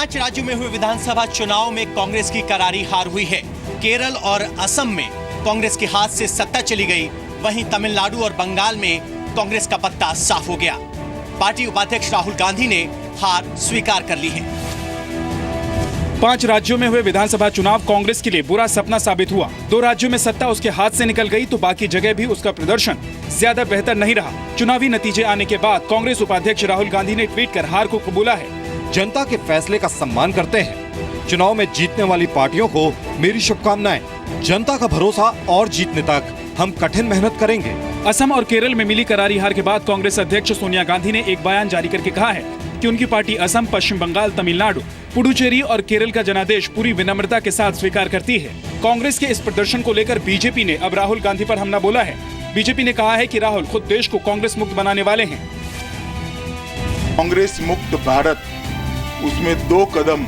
5 राज्यों में हुए विधानसभा चुनाव में कांग्रेस की करारी हार हुई है। केरल और असम में कांग्रेस के हाथ से सत्ता चली गई, वहीं तमिलनाडु और बंगाल में कांग्रेस का पत्ता साफ हो गया। पार्टी उपाध्यक्ष राहुल गांधी ने हार स्वीकार कर ली है। 5 राज्यों में हुए विधानसभा चुनाव कांग्रेस के लिए बुरा सपना साबित हुआ। 2 राज्यों में सत्ता उसके हाथ से निकल गई तो बाकी जगह भी उसका प्रदर्शन ज्यादा बेहतर नहीं रहा। चुनावी नतीजे आने के बाद कांग्रेस उपाध्यक्ष राहुल गांधी ने ट्वीट कर हार को कबूला है। जनता के फैसले का सम्मान करते हैं। चुनाव में जीतने वाली पार्टियों को मेरी शुभकामनाएं। जनता का भरोसा और जीतने तक हम कठिन मेहनत करेंगे। असम और केरल में मिली करारी हार के बाद कांग्रेस अध्यक्ष सोनिया गांधी ने एक बयान जारी करके कहा है कि उनकी पार्टी असम, पश्चिम बंगाल, तमिलनाडु, पुडुचेरी और केरल का जनादेश पूरी विनम्रता के साथ स्वीकार करती है। कांग्रेस के इस प्रदर्शन को लेकर बीजेपी ने अब राहुल गांधी पर हमला बोला है। बीजेपी ने कहा है कि राहुल खुद देश को कांग्रेस मुक्त बनाने वाले हैं। कांग्रेस मुक्त भारत, उसमें 2 कदम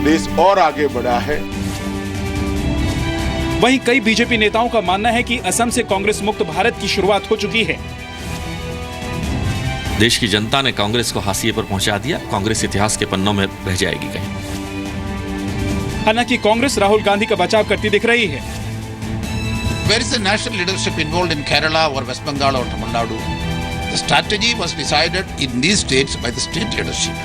देश और आगे बढ़ा है। वहीं कई बीजेपी नेताओं का मानना है कि असम से कांग्रेस मुक्त भारत की शुरुआत हो चुकी है। देश की जनता ने कांग्रेस को हाशिए पर पहुंचा दिया। कांग्रेस इतिहास के पन्नों में रह जाएगी कहीं। हालांकि कांग्रेस राहुल गांधी का बचाव करती दिख रही है। Where is the national leadership involved in Kerala or West Bengal or Tamil Nadu? The strategy was decided in these states by the state leadership.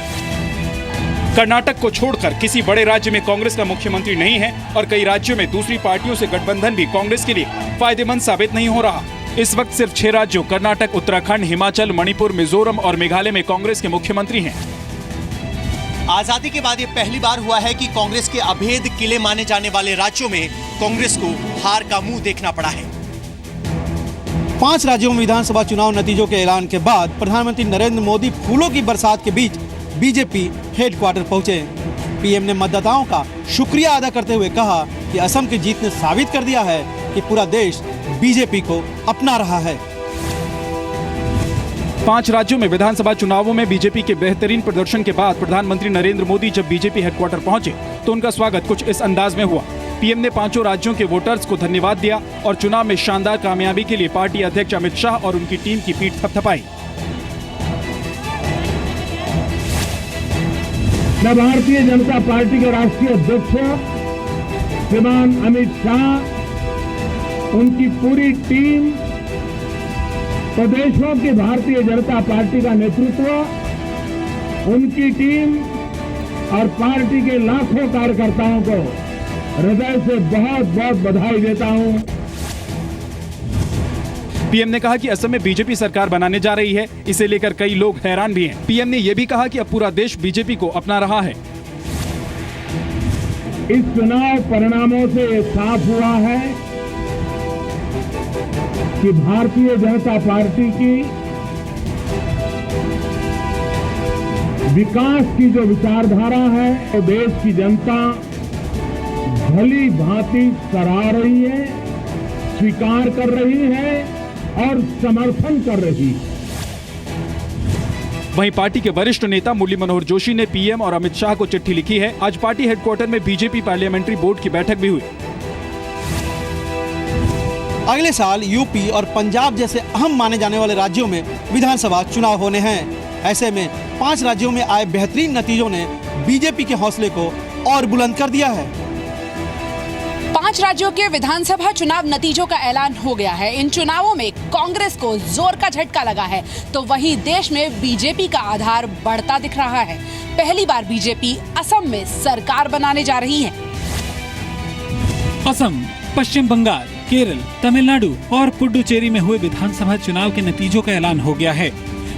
Karnataka को छोड़कर किसी बड़े राज्य में कांग्रेस का मुख्यमंत्री नहीं है और कई राज्यों में दूसरी पार्टियों से गठबंधन भी कांग्रेस के लिए फायदेमंद साबित नहीं हो रहा। इस वक्त सिर्फ 6 राज्यों कर्नाटक, उत्तराखंड, हिमाचल, मणिपुर, मिजोरम और मेघालय में कांग्रेस के मुख्यमंत्री हैं। आजादी के बाद ये पहली बार हुआ है कि कांग्रेस के अभेद किले माने जाने वाले राज्यों में कांग्रेस को हार का मुंह देखना पड़ा है। 5 राज्यों में विधानसभा चुनाव नतीजों के ऐलान के बाद प्रधानमंत्री नरेंद्र मोदी फूलों की बरसात के बीच बीजेपी हेडक्वार्टर पहुंचे। पीएम ने मतदाताओं का शुक्रिया अदा करते हुए कहा कि असम की जीत ने साबित कर दिया है कि पूरा देश बीजेपी को अपना रहा है। 5 राज्यों में विधानसभा चुनावों में बीजेपी के बेहतरीन प्रदर्शन के बाद प्रधानमंत्री नरेंद्र मोदी जब बीजेपी हेडक्वार्टर पहुंचे तो उनका स्वागत कुछ इस अंदाज में हुआ। पीएम ने 5 राज्यों के वोटर्स को धन्यवाद दिया और चुनाव में शानदार कामयाबी के लिए पार्टी अध्यक्ष अमित शाह और उनकी टीम की पीठ थपथपाई। मैं भारतीय जनता पार्टी के राष्ट्रीय अध्यक्ष श्रीमान अमित शाह, उनकी पूरी टीम, प्रदेशों की भारतीय जनता पार्टी का नेतृत्व, उनकी टीम और पार्टी के लाखों कार्यकर्ताओं को हृदय से बहुत बहुत बधाई देता हूं। पीएम ने कहा कि असम में बीजेपी सरकार बनाने जा रही है, इसे लेकर कई लोग हैरान भी हैं। पीएम ने यह भी कहा कि अब पूरा देश बीजेपी को अपना रहा है। इस चुनाव परिणामों से ये साफ हुआ है कि भारतीय जनता पार्टी की विकास की जो विचारधारा है वो देश की जनता भली भांति सराह रही है, स्वीकार कर रही है और समर्थन कर रही है। वहीं पार्टी के वरिष्ठ नेता मुरली मनोहर जोशी ने पीएम और अमित शाह को चिट्ठी लिखी है। आज पार्टी हेडक्वार्टर में बीजेपी पार्लियामेंट्री बोर्ड की बैठक भी हुई। अगले साल यूपी और पंजाब जैसे अहम माने जाने वाले राज्यों में विधानसभा चुनाव होने हैं। ऐसे में 5 राज्यों में आए बेहतरीन नतीजों ने बीजेपी के हौसले को और बुलंद कर दिया है। 5 राज्यों के विधानसभा चुनाव नतीजों का ऐलान हो गया है। इन चुनावों में कांग्रेस को जोर का झटका लगा है तो वहीं देश में बीजेपी का आधार बढ़ता दिख रहा है। पहली बार बीजेपी असम में सरकार बनाने जा रही है। असम, पश्चिम बंगाल, केरल, तमिलनाडु और पुडुचेरी में हुए विधानसभा चुनाव के नतीजों का ऐलान हो गया है।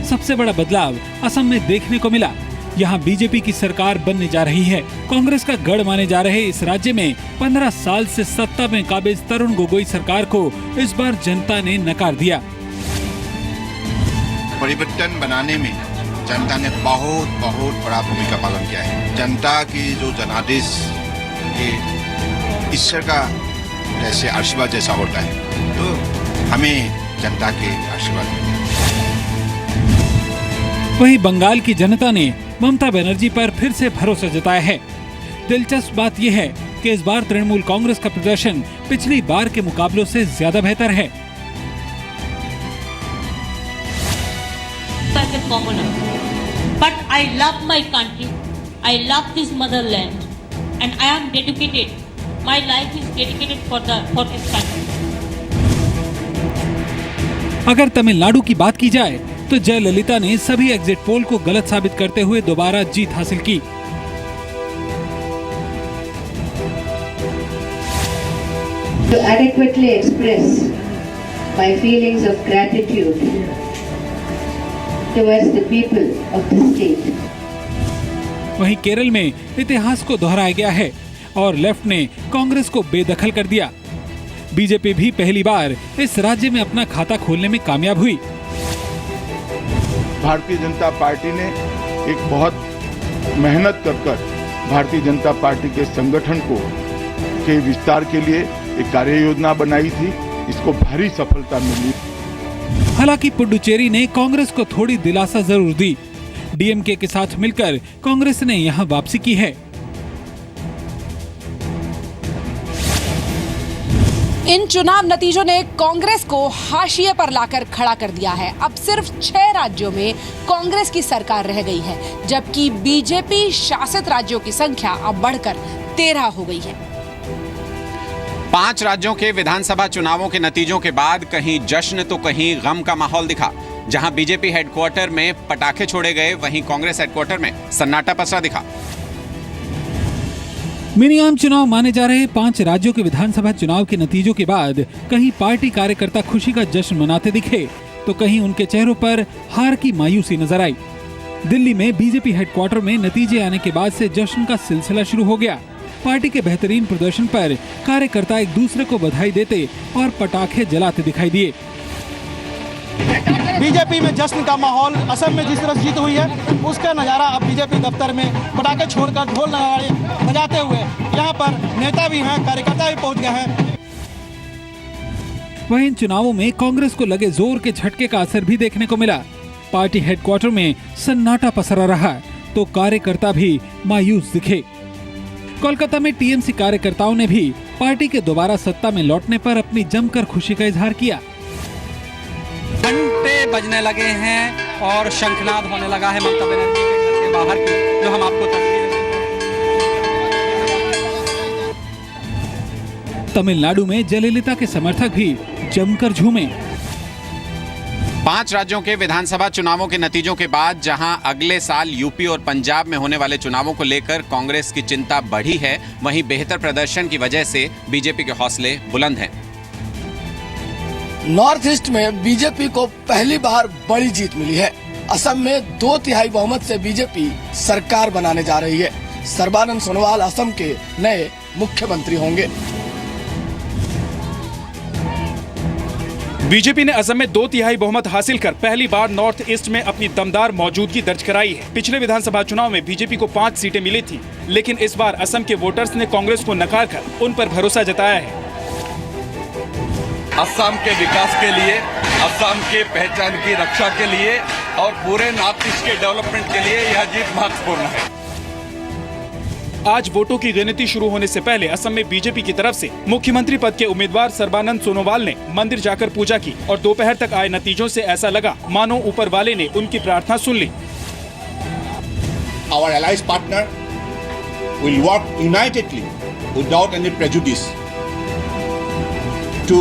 सबसे बड़ा बदलाव असम में देखने को मिला। यहाँ बीजेपी की सरकार बनने जा रही है। कांग्रेस का गढ़ माने जा रहे इस राज्य में 15 साल से सत्ता में काबिज तरुण गोगोई सरकार को इस बार जनता ने नकार दिया। परिवर्तन बनाने में जनता ने बहुत बहुत बड़ा भूमिका पालन किया है। जनता की जो जनादेश ये ईश्वर का जैसे आशीर्वाद जैसा होता है, तो हमें जनता के आशीर्वाद। वहीं बंगाल की जनता ने ममता बनर्जी पर फिर से भरोसा जताया है। दिलचस्प बात यह है कि इस बार तृणमूल कांग्रेस का प्रदर्शन पिछली बार के मुकाबलों से ज्यादा बेहतर है। But I love my country. I love this motherland and I am dedicated. My life is dedicated for this country. अगर तमिलनाडु की बात की जाए तो जयललिता ने सभी एग्जिट पोल को गलत साबित करते हुए दोबारा जीत हासिल की। To adequately express my feelings of gratitude towards the people of the state. वहीं केरल में इतिहास को दोहराया गया है और लेफ्ट ने कांग्रेस को बेदखल कर दिया। बीजेपी भी पहली बार इस राज्य में अपना खाता खोलने में कामयाब हुई। भारतीय जनता पार्टी ने एक बहुत मेहनत कर भारतीय जनता पार्टी के संगठन के विस्तार के लिए एक कार्य योजना बनाई थी। इसको भारी सफलता मिली। हालांकि पुडुचेरी ने कांग्रेस को थोड़ी दिलासा जरूर दी। डीएमके के साथ मिलकर कांग्रेस ने यहां वापसी की है। इन चुनाव नतीजों ने कांग्रेस को हाशिए पर लाकर खड़ा कर दिया है। अब सिर्फ 6 राज्यों में कांग्रेस की सरकार रह गई है, जबकि बीजेपी शासित राज्यों की संख्या अब बढ़कर 13 हो गई है। 5 राज्यों के विधानसभा चुनावों के नतीजों के बाद कहीं जश्न तो कहीं गम का माहौल दिखा। जहां बीजेपी हेडक्वार्टर में पटाखे छोड़े गए, वहीं कांग्रेस हेडक्वार्टर में सन्नाटा पसरा दिखा। मिनी आम चुनाव माने जा रहे 5 राज्यों के विधानसभा चुनाव के नतीजों के बाद कहीं पार्टी कार्यकर्ता खुशी का जश्न मनाते दिखे तो कहीं उनके चेहरों पर हार की मायूसी नजर आई। दिल्ली में बीजेपी हेडक्वार्टर में नतीजे आने के बाद से जश्न का सिलसिला शुरू हो गया। पार्टी के बेहतरीन प्रदर्शन पर कार्यकर्ता एक दूसरे को बधाई देते और पटाखे जलाते दिखाई दिए। बीजेपी में जश्न का माहौल, असम में जिस तरह जीत हुई है उसका नजारा अब बीजेपी दफ्तर में पटाखे छोड़कर ढोल नगाड़े बजाते हुए यहाँ पर नेता भी हैं, कार्यकर्ता भी पहुँच गए हैं। वहीं इन चुनावों में कांग्रेस को लगे जोर के झटके का असर भी देखने को मिला। पार्टी हेडक्वार्टर में सन्नाटा पसरा रहा तो कार्यकर्ता भी मायूस दिखे। कोलकाता में टीएमसी कार्यकर्ताओं ने भी पार्टी के दोबारा सत्ता में लौटने पर अपनी जमकर खुशी का इजहार किया। घंटे बजने लगे हैं और शंखनाद होने लगा है ममता बनर्जी के घर के बाहर की, जो हम आपको तमिलनाडु में जयललिता के समर्थक भी जमकर झूमे। 5 राज्यों के विधानसभा चुनावों के नतीजों के बाद जहां अगले साल यूपी और पंजाब में होने वाले चुनावों को लेकर कांग्रेस की चिंता बढ़ी है, वहीं बेहतर प्रदर्शन की वजह से बीजेपी के हौसले बुलंद हैं। नॉर्थ ईस्ट में बीजेपी को पहली बार बड़ी जीत मिली है। असम में 2/3 बहुमत से बीजेपी सरकार बनाने जा रही है। सर्बानंद सोनोवाल असम के नए मुख्यमंत्री होंगे। बीजेपी ने असम में 2/3 बहुमत हासिल कर पहली बार नॉर्थ ईस्ट में अपनी दमदार मौजूदगी दर्ज कराई है। पिछले विधानसभा चुनाव में बीजेपी को 5 सीटें मिली थी, लेकिन इस बार असम के वोटर्स ने कांग्रेस को नकार कर उन पर भरोसा जताया है। असम के विकास के लिए, असम की पहचान की रक्षा के लिए और पूरे नॉर्थ ईस्ट के डेवलपमेंट के लिए यह जीत महत्वपूर्ण है। आज वोटों की गिनती शुरू होने से पहले असम में बीजेपी की तरफ से मुख्यमंत्री पद के उम्मीदवार सर्बानंद सोनोवाल ने मंदिर जाकर पूजा की और दोपहर तक आए नतीजों से ऐसा लगा मानो ऊपर वाले ने उनकी प्रार्थना सुन ली। Our allies partner will work unitedly without any prejudice to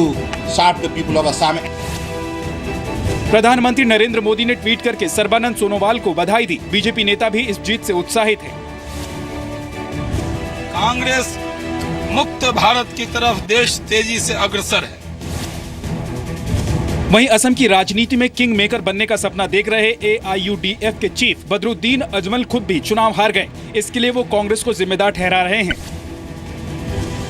serve the people of Assam. प्रधानमंत्री नरेंद्र मोदी ने ट्वीट करके सर्बानंद सोनोवाल को बधाई दी। बीजेपी नेता भी इस जीत से उत्साहित है। कांग्रेस मुक्त भारत की तरफ देश तेजी से अग्रसर है। वहीं असम की राजनीति में किंग मेकर बनने का सपना देख रहे AIUDF के चीफ बदरुद्दीन अजमल खुद भी चुनाव हार गए। इसके लिए वो कांग्रेस को जिम्मेदार ठहरा रहे हैं।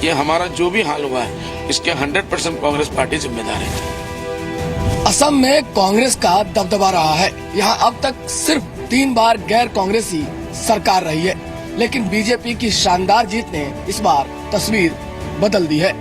ये हमारा जो भी हाल हुआ है इसके 100% कांग्रेस पार्टी जिम्मेदार है। असम में कांग्रेस का दबदबा रहा है। यहाँ अब तक सिर्फ 3 बार गैर कांग्रेसी सरकार रही है, लेकिन बीजेपी की शानदार जीत ने इस बार तस्वीर बदल दी है।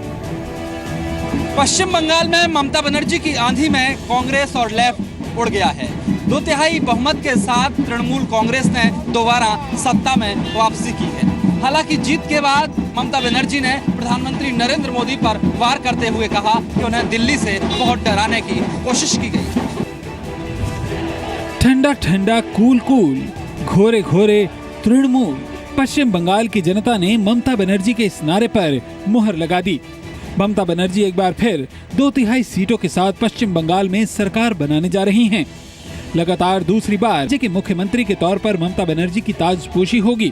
पश्चिम बंगाल में ममता बनर्जी की आंधी में कांग्रेस और लेफ्ट उड़ गया है। 2/3 बहुमत के साथ तृणमूल कांग्रेस ने दोबारा सत्ता में वापसी की है। हालांकि जीत के बाद ममता बनर्जी ने प्रधानमंत्री नरेंद्र मोदी पर वार करते हुए कहा कि उन्हें दिल्ली से बहुत डराने की कोशिश की गई। ठंडा ठंडा कूल कूल, घोरे घोरे तृणमूल, पश्चिम बंगाल की जनता ने ममता बनर्जी के इस नारे पर मुहर लगा दी। ममता बनर्जी एक बार फिर 2/3 सीटों के साथ पश्चिम बंगाल में सरकार बनाने जा रही हैं। लगातार दूसरी बार राज्य के मुख्यमंत्री के तौर पर ममता बनर्जी की ताजपोशी होगी।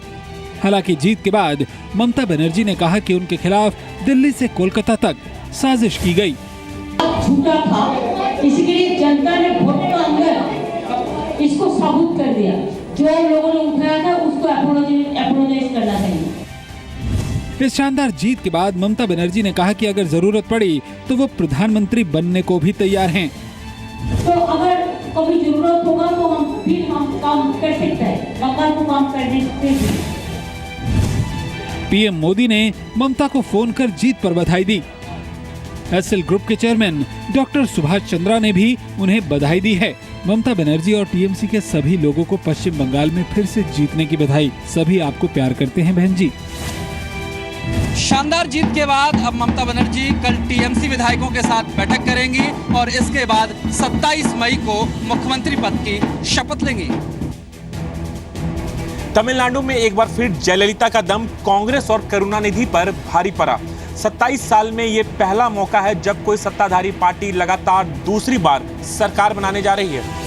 हालांकि जीत के बाद ममता बनर्जी ने कहा कि उनके खिलाफ दिल्ली से कोलकाता तक साजिश की गई। झूठा था, इसके लिए जनता ने वोट के अंदर इसको साबुत कर दिया। जो लोगों ने उठाया था उसको अपोलोजाइज करना चाहिए। इस शानदार जीत के बाद ममता बनर्जी ने कहा कि अगर जरूरत पड़ी तो वो प्रधानमंत्री बनने को भी तैयार हैं। तो अगर कभी जरूरत होगा तो हम काम कर सकते हैं, बंगाल को काम करने देंगे। पीएम मोदी ने ममता को फोन कर जीत पर बधाई दी। एसएल ग्रुप के चेयरमैन डॉक्टर सुभाष चंद्रा ने भी उन्हें बधाई दी है। ममता बनर्जी और टीएमसी के सभी लोगों को पश्चिम बंगाल में फिर से जीतने की बधाई। सभी आपको प्यार करते हैं बहन जी। शानदार जीत के बाद अब ममता बनर्जी कल टीएमसी विधायकों के साथ बैठक करेंगी और इसके बाद 27 मई को मुख्यमंत्री पद की शपथ लेंगी। तमिलनाडु में एक बार फिर जयललिता का दम कांग्रेस और करुणानिधि पर भारी पड़ा। 27 साल में ये पहला मौका है जब कोई सत्ताधारी पार्टी लगातार दूसरी बार सरकार बनाने जा रही है।